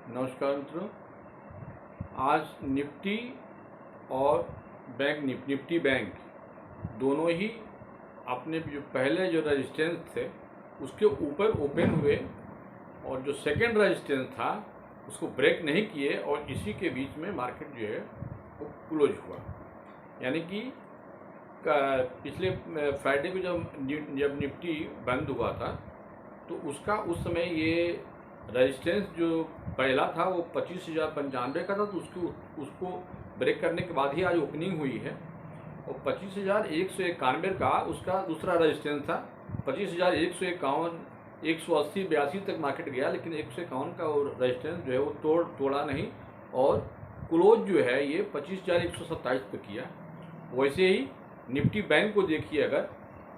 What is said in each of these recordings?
नमस्कार मित्रों। आज निफ्टी और बैंक निफ्टी बैंक दोनों ही अपने जो पहले जो रेजिस्टेंस थे उसके ऊपर ओपन हुए और जो सेकंड रेजिस्टेंस था उसको ब्रेक नहीं किए और इसी के बीच में मार्केट जो है वो क्लोज हुआ। यानी कि पिछले फ्राइडे को जब निफ्टी बंद हुआ था तो उसका उस समय ये रेजिस्टेंस जो पहला था वो 25,095 का था, तो उसको ब्रेक करने के बाद ही आज ओपनिंग हुई है और 25,191 का उसका दूसरा रेजिस्टेंस था। 25,151, 180, 82 तक मार्केट गया, लेकिन 151 का वो रेजिस्टेंस जो है वो तोड़ा नहीं और क्लोज जो है ये 25,127 पे किया। वैसे ही निफ्टी बैंक को देखिए अगर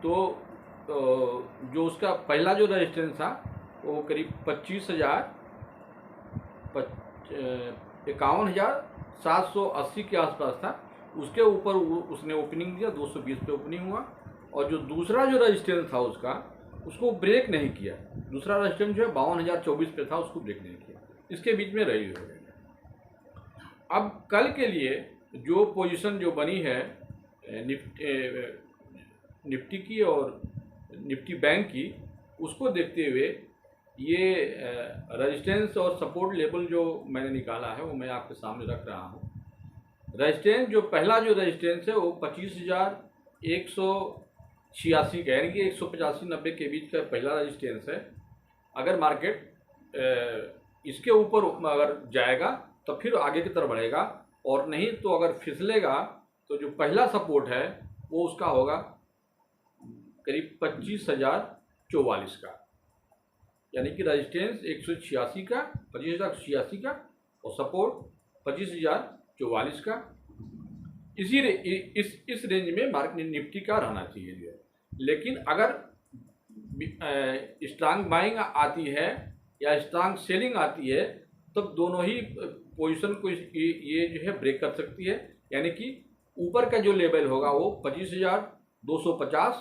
तो जो उसका पहला जो रेजिस्टेंस था वो करीब 51,780 के आसपास था। उसके ऊपर उसने ओपनिंग दिया, 220 पे ओपनिंग हुआ और जो दूसरा जो रेजिस्टेंस था उसको ब्रेक नहीं किया। दूसरा रेजिस्टेंस जो है 52,024 पे था, उसको ब्रेक नहीं किया, इसके बीच में रही हो गई। अब कल के लिए जो पोजीशन जो बनी है निफ्टी की और निफ्टी बैंक की, उसको देखते हुए ये रेजिस्टेंस और सपोर्ट लेवल जो मैंने निकाला है वो मैं आपके सामने रख रहा हूँ। रेजिस्टेंस जो पहला जो रेजिस्टेंस है वो 25,186 का, यानी कि 185-90 के बीच का पहला रेजिस्टेंस है। अगर मार्केट इसके ऊपर अगर जाएगा तो फिर आगे की तरफ बढ़ेगा, और नहीं तो अगर फिसलेगा तो जो पहला सपोर्ट है वो उसका होगा करीब 25,044 का, यानी कि रेजिस्टेंस 186 का, 25,086 का और सपोर्ट 25,044 का। इस रेंज में मार्केट निफ्टी का रहना चाहिए जो है। लेकिन अगर स्ट्रांग बाइंग आती है या स्ट्रांग सेलिंग आती है तब दोनों ही पोजीशन को ये जो है ब्रेक कर सकती है। यानी कि ऊपर का जो लेवल होगा वो 25,250,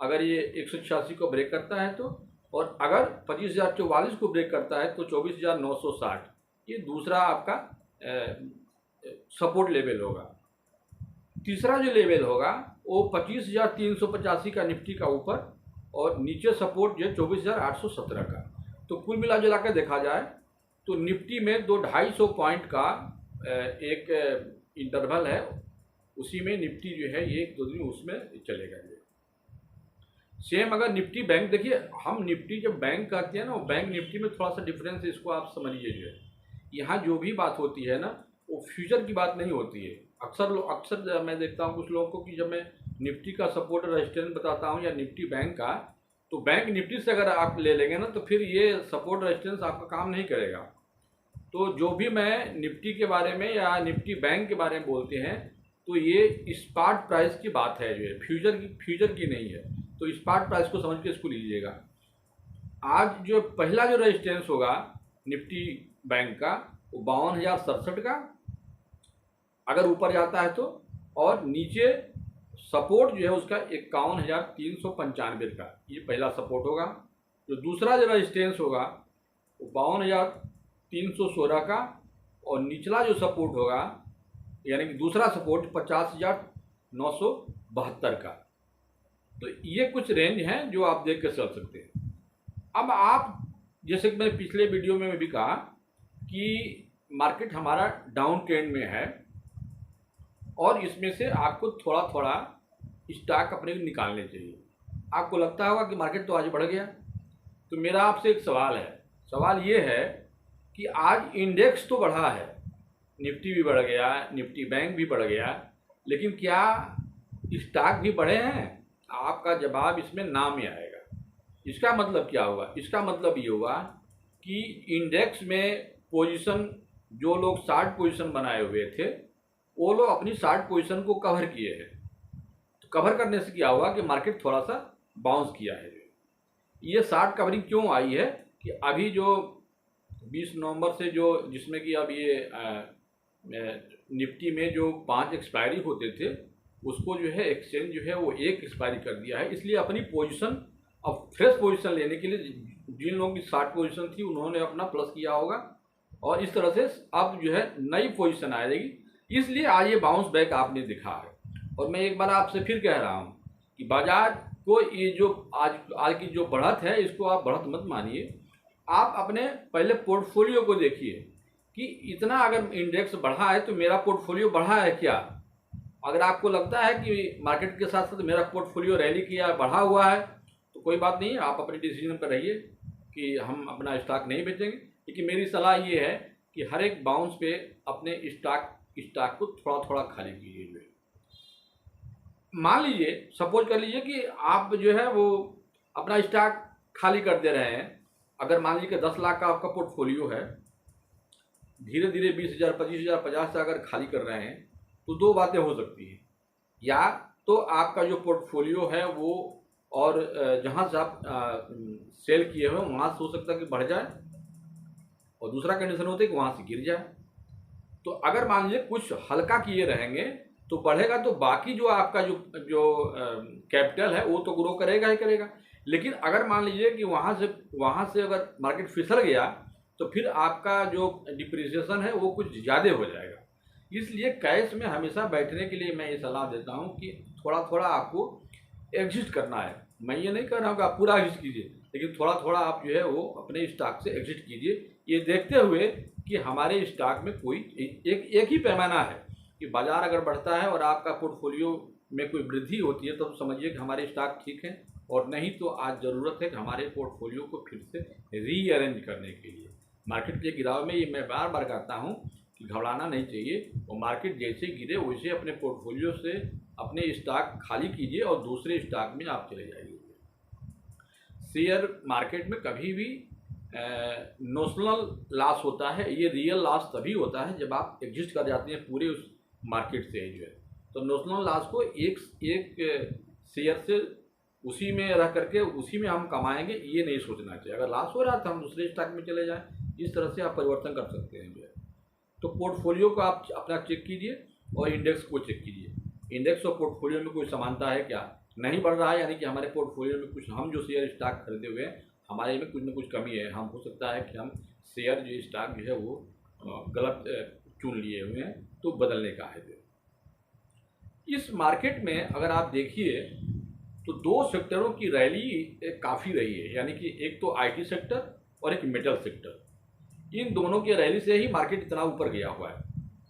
अगर ये 186 को ब्रेक करता है तो, और अगर 25,044 को ब्रेक करता है तो 24,960 ये दूसरा आपका सपोर्ट लेवल होगा। तीसरा जो लेवल होगा वो 25,385 का निफ्टी का ऊपर और नीचे सपोर्ट जो है 24,817 का। तो कुल मिला जुला कर देखा जाए तो निफ्टी में 250 पॉइंट का एक इंटरवल है, उसी में निफ्टी जो है ये 1-2 दिन उसमें चलेगा। सेम अगर निफ्टी बैंक देखिए, हम निफ्टी जब बैंक करते हैं ना, बैंक निफ्टी में थोड़ा सा डिफरेंस है, इसको आप समझिए। जो है यहाँ जो भी बात होती है ना वो फ्यूचर की बात नहीं होती है। अक्सर मैं देखता हूँ कुछ लोगों को कि जब मैं निफ्टी का सपोर्ट रेजिस्टेंस बताता हूँ या निफ्टी बैंक का, तो बैंक निफ्टी से अगर आप ले लेंगे ना तो फिर ये सपोर्ट रेजिस्टेंस आपका काम नहीं करेगा। तो जो भी मैं निफ्टी के बारे में या निफ्टी बैंक के बारे में बोलते हैं तो ये स्पॉट प्राइस की बात है, जो है फ्यूचर की नहीं है। तो स्पॉट प्राइस को समझ के इसको लीजिएगा। आज जो पहला जो रेजिस्टेंस होगा निफ्टी बैंक का वो 52,067 का, अगर ऊपर जाता है तो, और नीचे सपोर्ट जो है उसका 51,395 का, ये पहला सपोर्ट होगा। जो दूसरा जो रेजिस्टेंस होगा वो 52,316 का, और निचला जो सपोर्ट होगा यानी कि दूसरा सपोर्ट 50,972 का। तो ये कुछ रेंज हैं जो आप देख कर चल सकते हैं। अब आप जैसे कि मैंने पिछले वीडियो में भी कहा कि मार्केट हमारा डाउन ट्रेंड में है और इसमें से आपको थोड़ा थोड़ा स्टॉक अपने निकालने चाहिए। आपको लगता होगा कि मार्केट तो आज बढ़ गया, तो मेरा आपसे एक सवाल है। सवाल ये है कि आज इंडेक्स तो बढ़ा है, निफ्टी भी बढ़ गया, निफ्टी बैंक भी बढ़ गया, लेकिन क्या स्टॉक भी बढ़े हैं? आपका जवाब इसमें ना में आएगा। इसका मतलब क्या हुआ? इसका मतलब ये हुआ कि इंडेक्स में पोजीशन जो लोग शॉर्ट पोजीशन बनाए हुए थे वो लोग अपनी शॉर्ट पोजीशन को कवर किए हैं। तो कवर करने से क्या हुआ कि मार्केट थोड़ा सा बाउंस किया है। ये शॉर्ट कवरिंग क्यों आई है कि अभी जो 20 नवंबर से जो जिसमें कि अब ये निफ्टी में जो 5 एक्सपायरी होते थे उसको जो है एक्सचेंज जो है वो 1 एक्सपायरी कर दिया है। इसलिए अपनी पोजीशन अब फ्रेश पोजीशन लेने के लिए जिन लोगों की शॉर्ट पोजीशन थी उन्होंने अपना प्लस किया होगा और इस तरह से अब जो है नई पोजीशन आ जाएगी, इसलिए आज ये बाउंस बैक आपने दिखा है। और मैं एक बार आपसे फिर कह रहा हूँ कि बाजार को ये जो आज की जो बढ़त है, इसको आप बढ़त मत मानिए। आप अपने पहले पोर्टफोलियो को देखिए कि इतना अगर इंडेक्स बढ़ा है तो मेरा पोर्टफोलियो बढ़ा है क्या। अगर आपको लगता है कि मार्केट के साथ साथ मेरा पोर्टफोलियो रैली किया बढ़ा हुआ है तो कोई बात नहीं, आप अपने डिसीजन पर रहिए कि हम अपना स्टॉक नहीं बेचेंगे। लेकिन मेरी सलाह ये है कि हर एक बाउंस पे अपने स्टॉक को थोड़ा थोड़ा खाली कीजिए। जो है मान लीजिए, सपोज कर लीजिए कि आप जो है वो अपना स्टॉक खाली कर दे रहे हैं। अगर मान लीजिए कि 10 लाख का आपका पोर्टफोलियो है, धीरे धीरे 20,000, 25,000, 50,000 अगर खाली कर रहे हैं तो दो बातें हो सकती हैं। या तो आपका जो पोर्टफोलियो है वो और जहाँ से आप सेल किए हुए वहाँ से हो सकता है कि बढ़ जाए, और दूसरा कंडीशन होता है कि वहाँ से गिर जाए। तो अगर मान लीजिए कुछ हल्का किए रहेंगे तो बढ़ेगा, तो बाकी जो आपका जो कैपिटल है वो तो ग्रो करेगा ही करेगा। लेकिन अगर मान लीजिए कि वहाँ से अगर मार्केट फिसल गया तो फिर आपका जो डिप्रिसिएशन है वो कुछ ज़्यादा हो जाएगा। इसलिए कैश में हमेशा बैठने के लिए मैं ये सलाह देता हूँ कि थोड़ा थोड़ा आपको एग्जिट करना है। मैं ये नहीं कह रहा हूँ कि आप पूरा एग्जिट कीजिए, लेकिन थोड़ा थोड़ा आप जो है वो अपने स्टॉक से एग्जिट कीजिए, ये देखते हुए कि हमारे स्टॉक में कोई एक ही पैमाना है कि बाजार अगर बढ़ता है और आपका पोर्टफोलियो में कोई वृद्धि होती है तो समझिए कि हमारे स्टॉक ठीक है, और नहीं तो आज ज़रूरत है कि हमारे पोर्टफोलियो को फिर से रीअरेंज करने के लिए। मार्केट के गिराव में ये मैं बार बार कहता हूँ कि घबराना नहीं चाहिए, और मार्केट जैसे गिरे वैसे अपने पोर्टफोलियो से अपने स्टॉक खाली कीजिए और दूसरे स्टॉक में आप चले जाइए। शेयर मार्केट में कभी भी नोशनल लॉस होता है, ये रियल लॉस तभी होता है जब आप एग्जिस्ट कर जाते हैं पूरे उस मार्केट से जो है। तो नोशनल लॉस को एक शेयर से उसी में रह करके उसी में हम कमाएंगे ये नहीं सोचना चाहिए। अगर लॉस हो रहा है तो हम दूसरे स्टॉक में चले जाएं, इस तरह से आप परिवर्तन कर सकते हैं जो है। तो पोर्टफोलियो को आप अपना चेक कीजिए और इंडेक्स को चेक कीजिए। इंडेक्स और पोर्टफोलियो में कोई समानता है क्या, नहीं बढ़ रहा है, यानी कि हमारे पोर्टफोलियो में कुछ, हम जो शेयर स्टॉक खरीदे हुए हैं हमारे में कुछ ना कुछ कमी है। हम हो सकता है कि हम शेयर जो स्टॉक जो है वो गलत चुन लिए हुए हैं, तो बदलने का है। इस मार्केट में अगर आप देखिए तो दो सेक्टरों की रैली काफ़ी रही है, यानी कि एक तो आईटी सेक्टर और एक मेटल सेक्टर। इन दोनों की रैली से ही मार्केट इतना ऊपर गया हुआ है।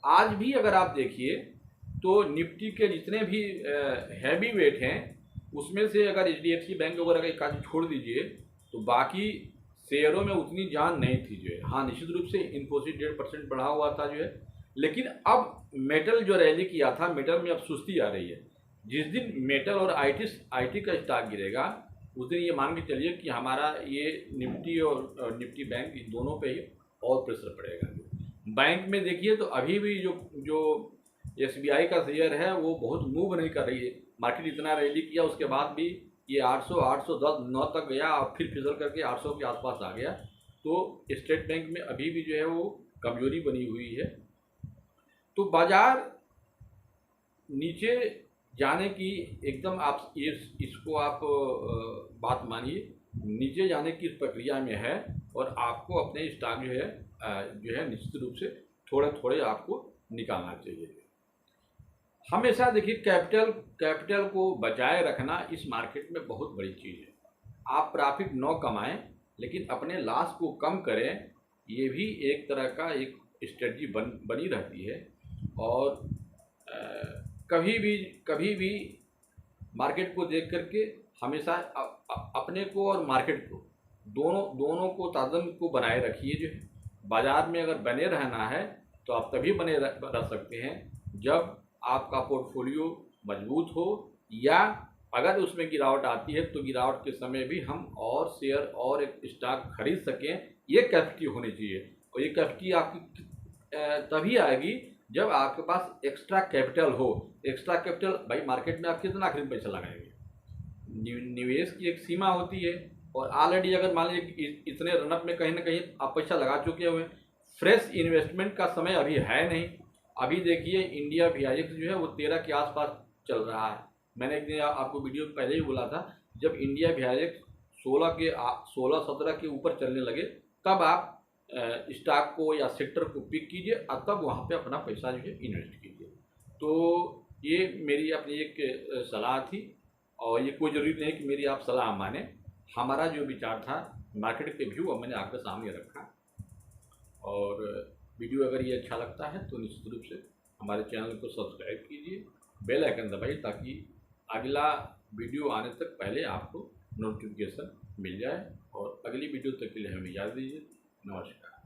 आज भी अगर आप देखिए तो निफ्टी के जितने भी हैवी वेट हैं उसमें से अगर HDFC बैंक वगैरह का एक छोड़ दीजिए तो बाकी शेयरों में उतनी जान नहीं थी जो है। हाँ, निश्चित रूप से इन्फोसिस 1.5% बढ़ा हुआ था जो है, लेकिन अब मेटल जो रैली किया था, मेटल में अब सुस्ती आ रही है। जिस दिन मेटल और आईटी का स्टॉक गिरेगा उस दिन ये मान के चलिए कि हमारा ये निफ्टी और निफ्टी बैंक इन दोनों पे ही और प्रेशर पड़ेगा। बैंक में देखिए तो अभी भी जो SBI का शेयर है वो बहुत मूव नहीं कर रही है। मार्केट इतना रैली किया उसके बाद भी ये 800, 810, 9 तक गया और फिर फिसल करके 800 के आसपास आ गया। तो स्टेट बैंक में अभी भी जो है वो कमजोरी बनी हुई है। तो बाजार नीचे जाने की एकदम आप इसको आप बात मानिए, नीचे जाने की प्रक्रिया में है, और आपको अपने स्टॉक जो है निश्चित रूप से थोड़े थोड़े आपको निकालना चाहिए। हमेशा देखिए कैपिटल को बचाए रखना इस मार्केट में बहुत बड़ी चीज़ है। आप प्रॉफिट न कमाएं लेकिन अपने लॉस को कम करें, ये भी एक तरह का एक स्ट्रेटजी बनी रहती है। और कभी भी मार्केट को देख करके हमेशा अपने को और मार्केट को दोनों को ताज़न को बनाए रखिए। जो है बाज़ार में अगर बने रहना है तो आप तभी बने रह सकते हैं जब आपका पोर्टफोलियो मजबूत हो, या अगर उसमें गिरावट आती है तो गिरावट के समय भी हम और शेयर और एक स्टॉक खरीद सकें। ये कैपेसिटी होनी चाहिए, और ये कैपेसिटी आपकी तभी आएगी जब आपके पास एक्स्ट्रा कैपिटल हो। एक्स्ट्रा कैपिटल भाई मार्केट में आप कितना आखिर पैसा लगाएंगे, निवेश की एक सीमा होती है, और ऑलरेडी अगर मान लीजिए इतने रनअप में कहीं ना कहीं आप पैसा लगा चुके हुए, फ्रेश इन्वेस्टमेंट का समय अभी है नहीं। अभी देखिए इंडिया VIX जो है वो 13 के आसपास चल रहा है। मैंने एक दिन आपको वीडियो पहले ही बोला था, जब इंडिया VIX 16 17 के ऊपर चलने लगे तब आप स्टॉक को या सेक्टर को पिक कीजिए और तब वहाँ पे अपना पैसा जो है इन्वेस्ट कीजिए। तो ये मेरी अपनी एक सलाह थी, और ये कोई ज़रूरी नहीं कि मेरी आप सलाह माने। हमारा जो विचार था, मार्केट के व्यू अब मैंने आपके सामने रखा। और वीडियो अगर ये अच्छा लगता है तो निश्चित रूप से हमारे चैनल को सब्सक्राइब कीजिए, बेल आइकन दबाइए, ताकि अगला वीडियो आने तक पहले आपको नोटिफिकेशन मिल जाए। और अगली वीडियो तक के लिए हमें याद दीजिए। नमस्कार।